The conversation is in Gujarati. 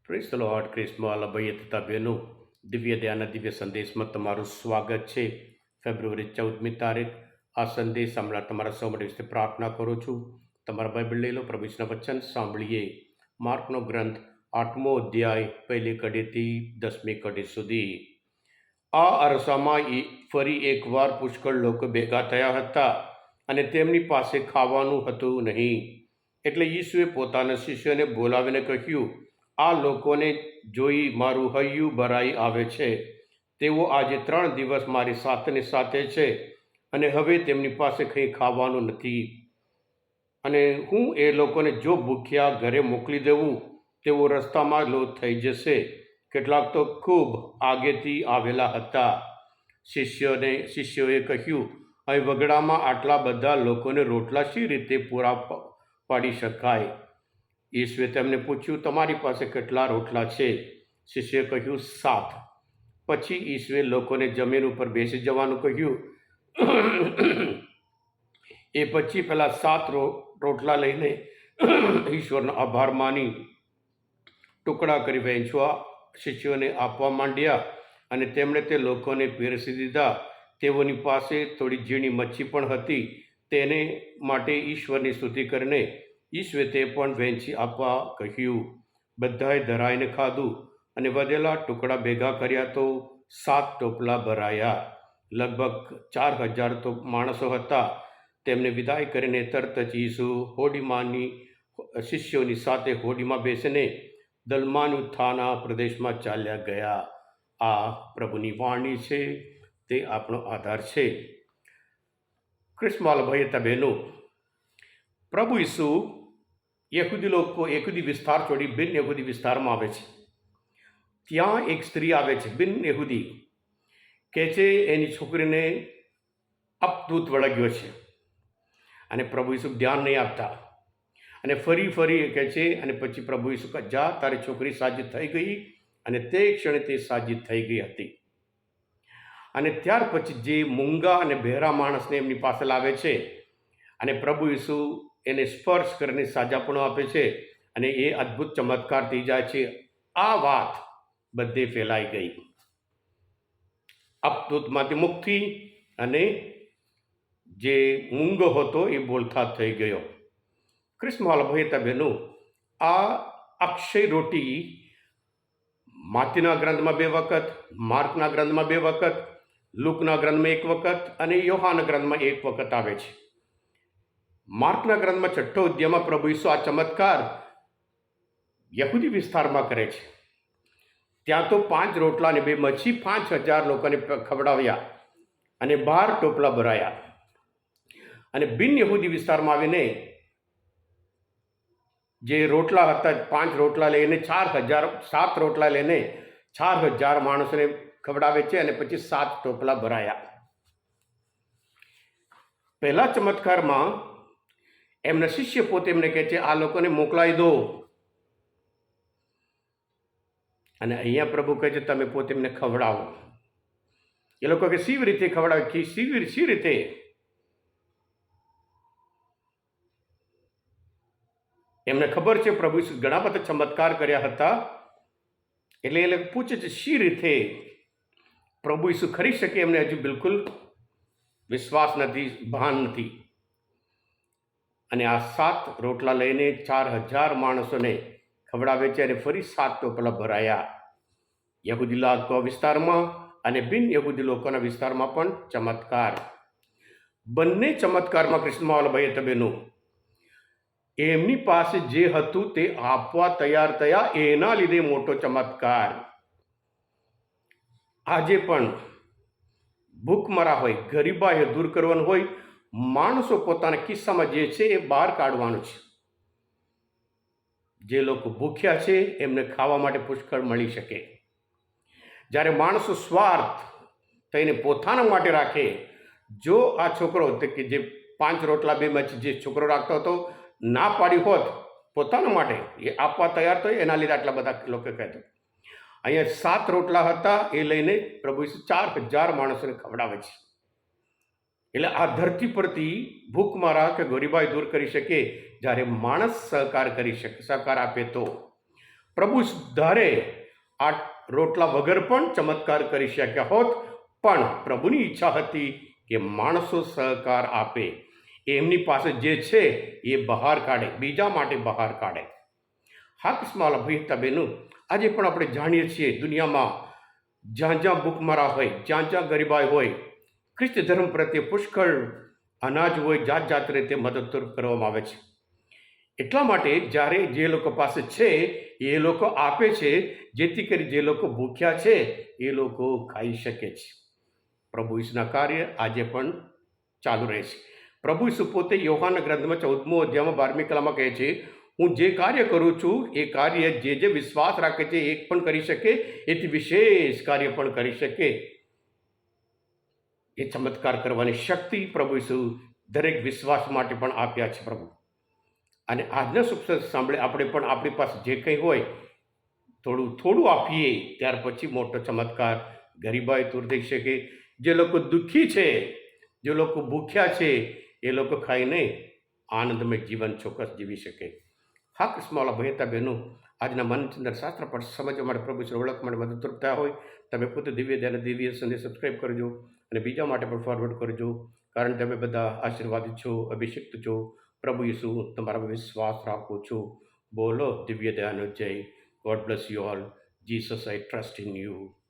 Praise the lord. ક્રિસ્મસ ભાઈએ તથા બહેનો, દિવ્ય દયાના દિવ્ય સંદેશમાં તમારું સ્વાગત છે. ફેબ્રુઆરી 14મી તારીખ. આ સંદેશ હમણાં તમારા સૌ માટે વિશે પ્રાર્થના કરું છું. તમારા બાઇબલ લઈ લો, પ્રભુના વચન સાંભળીએ. માર્કનો ગ્રંથ 8મો અધ્યાય, પહેલી કડીથી 10મી કડી સુધી. આ અરસામાં ફરી એકવાર પુષ્કળ લોકો ભેગા થયા હતા અને તેમની પાસે ખાવાનું હતું નહીં. એટલે ઈસુએ પોતાના શિષ્યોને બોલાવીને કહ્યું, આ લોકોને જોઈ મારું હૈયું ભરાઈ આવે છે. તેઓ આજે 3 દિવસ મારી સાથે છે અને હવે તેમની પાસે કંઈ ખાવાનું નથી. અને હું એ લોકોને જો ભૂખ્યા ઘરે મોકલી દેવું, તેઓ રસ્તામાં લોથ થઈ જશે. કેટલાક તો ખૂબ આગેથી આવેલા હતા. શિષ્યોએ કહ્યું, અહીં વગડામાં આટલા બધા લોકોને રોટલા શી રીતે પૂરા પાડી શકાય? ઈસુએ તેમને પૂછ્યું, તમારી પાસે કેટલા રોટલા છે? શિષ્યોએ કહ્યું, 7. પછી ઈસુએ લોકોને જમીન ઉપર બેસી જવાનું કહ્યું. એ પછી પેલા 7 રોટલા લઈને ઈશ્વરનો આભાર માની ટુકડા કરી વહેંચવા શિષ્યોને આપવા માંડ્યા અને તેમણે તે લોકોને પીરસી દીધા. તેઓની પાસે થોડી ઝીણી મચ્છી પણ હતી. તેને માટે ઈશ્વરની સ્તુતિ કરીને ઈશ્વરે તે પણ વહેંચી આપવા કહ્યું. બધાએ ધરાઈને ખાધું અને વધેલા ટુકડા ભેગા કર્યા તો 7 ટોપલા ભરાયા. લગભગ 4000 તો માણસો હતા. તેમને વિદાય કરીને તરત જ ઈસુ શિષ્યોની સાથે હોડીમાં બેસીને દલમાનુથાના પ્રદેશમાં ચાલ્યા ગયા. આ પ્રભુની વાણી છે, તે આપણો આધાર છે. ક્રિસ્મસ ભાઈ તથા બહેનો, પ્રભુ ઈસુ યહૂદી વિસ્તાર છોડી બિન યહૂદી વિસ્તારમાં આવે છે. ત્યાં એક સ્ત્રી આવે છે, બિન યહૂદી, કે છે એની છોકરીને અપદૂત વળગ્યો છે અને પ્રભુ ઈસુ ધ્યાન નહીં આપતા અને ફરી કહે છે. અને પછી પ્રભુ ઈસુ કહે, જા, તારી છોકરી સાજી થઈ ગઈ. અને તે ક્ષણે તે સાજી થઈ ગઈ હતી. અને ત્યાર પછી જે મૂંગા અને બહેરા માણસને એમની પાસે લાવે છે અને પ્રભુ ઈસુ એને સ્પર્શ કરીને સાજાપણું આપે છે અને એ અદ્ભુત ચમત્કાર થઈ જાય છે. આ વાત બધે ફેલાઈ ગઈ. અપદૂતમાંથી મુક્તિ અને જે મૂંગો હતો એ બોલતા થઈ ગયો. ક્રિસ્મસ ભાઈ બહેનો, આ અક્ષય રોટી માતીના ગ્રંથમાં 2 વખત, માર્કના ગ્રંથમાં 2 વખત, લુકના ગ્રંથમાં 1 વખત અને યોહાનના ગ્રંથમાં 1 વખત આવે છે. માર્કના ગ્રંથમાં 6ઠ્ઠો અધ્યાયમાં પ્રભુ ઈસુ આ ચમત્કાર યહૂદી વિસ્તારમાં કરે છે. ત્યાં તો 5 રોટલા અને 2 મચ્છી 5000 લોકોને ખવડાવ્યા અને 12 ટોપલા ભરાયા. અને બિન યહૂદી વિસ્તારમાં આવીને જે રોટલા હતા, 5 રોટલા લઈને 7 રોટલા લઈને 4000 માણસોને ખવડાવે છે અને પછી 7 ટોપલા ભરાયા. પહેલા ચમત્કારમાં એમના શિષ્ય પોતે એમને કહે છે, આ લોકોને મોકલાવી દો. અને અહીંયા પ્રભુ કહે છે, તમે પોતે એમને ખવડાવો. એ લોકો કે સી રીતે ખવડાવે? સી રીતે? એમને ખબર છે પ્રભુ ઈસુ ઘણા બધા ચમત્કાર કર્યા હતા. એટલે એ લોકો પૂછે છે, શી રીતે પ્રભુ ઈસુ કરી શકે? એમને હજુ બિલકુલ વિશ્વાસ નથી, ભાન નથી. અને આ 7 રોટલા લઈને 4000 માણસોને ખવડાવે છે અને ફરી 7 ટોપલા ભરાયા. યહૂદી લોકો વિસ્તારમાં અને બિન યહૂદી લોકોના વિસ્તારમાં પણ ચમત્કાર. બંને ચમત્કારમાં કૃષ્ણવાલા ભાઈ તબેનો એમની પાસે જે હતું તે આપવા તૈયાર થયા, એના લીધે મોટો ચમત્કાર. આજે પણ ભૂખમરા હોય, ગરીબાઈ દૂર કરવાનું હોય, માણસો પોતાના કિસ્સામાં જે છે એ બહાર કાઢવાનું છે. જે લોકો ભૂખ્યા છે એમને ખાવા માટે પુષ્કળ મળી શકે. જ્યારે માણસો સ્વાર્થ થઈને પોતાના માટે રાખે, જો આ છોકરો કે જે 5 રોટલા 2 મચ્છી જે છોકરો રાખતો હતો ના પાડી હોત પોતાના માટે, એ આપવા તૈયાર થયો, એના લીધે આટલા બધા લોકો કહેતો. અહીંયા 7 રોટલા હતા, એ લઈને પ્રભુ ઈસુ 4000 માણસોને ખવડાવે છે. એટલે આ ધરતી પરથી ભૂખમારા કે ગરીબાઈ દૂર કરી શકે જ્યારે માણસ સહકાર આપે તો. પ્રભુ ધારે આ રોટલા વગર પણ ચમત્કાર કરી શક્યા હોત, પણ પ્રભુની ઈચ્છા હતી કે માણસો સહકાર આપે, એમની પાસે જે છે એ બહાર કાઢે, બીજા માટે બહાર કાઢે. હા કિસ્માલા ભાઈ તબેનું, આજે પણ આપણે જાણીએ છીએ દુનિયામાં જ્યાં જ્યાં ભૂખમરા હોય, જ્યાં જ્યાં ગરીબાઈ હોય, ખ્રિસ્ત ધર્મ પ્રત્યે પુષ્કળ અનાજ હોય, જાત જાત રીતે મદદરૂપ કરવામાં આવે છે. એટલા માટે જ્યારે જે લોકો પાસે છે એ લોકો આપે છે, જેથી કરી જે લોકો ભૂખ્યા છે એ લોકો ખાઈ શકે છે. પ્રભુ ઈસુના કાર્ય આજે પણ ચાલુ રહે છે. પ્રભુ ઈસુ પોતે યોહાનના ગ્રંથમાં 14મો અધ્યાયમાં 12મી કલામાં કહે છે, હું જે કાર્ય કરું છું એ કાર્ય જે વિશ્વાસ રાખે છે એ પણ કરી શકે, એથી વિશેષ કાર્ય પણ કરી શકે. એ ચમત્કાર કરવાની શક્તિ પ્રભુ ઈસુ દરેક વિશ્વાસ માટે પણ આપ્યા છે પ્રભુ. અને આજના શુભ સાંભળે આપણે પણ આપણી પાસે જે કંઈ હોય થોડું થોડું આપીએ, ત્યાર પછી મોટો ચમત્કાર ગરીબાઈ દૂર થઈ શકે. જે લોકો દુઃખી છે, જે લોકો ભૂખ્યા છે, એ લોકો ખાઈને આનંદમય જીવન ચોક્કસ જીવી શકે. હા કિસ્માવાલા ભયતા બહેનો, આજના મનચંદ્ર શાસ્ત્ર પર સમજવા માટે, પ્રભુ વિશે ઓળખ માટે મદદરૂપ થયા હોય, તમે પોતે દિવ્ય ધ્યાન દિવ્ય સંદેશ સબસ્ક્રાઈબ કરજો અને બીજા માટે પણ ફોરવર્ડ કરજો, કારણ તમે બધા આશીર્વાદિત છો, અભિષિક્ત છો. પ્રભુ ઈસુ તમારા વિશ્વાસ રાખો છો. બોલો દિવ્ય ધ્યાન જય. God bless you all. Jesus, I trust in you.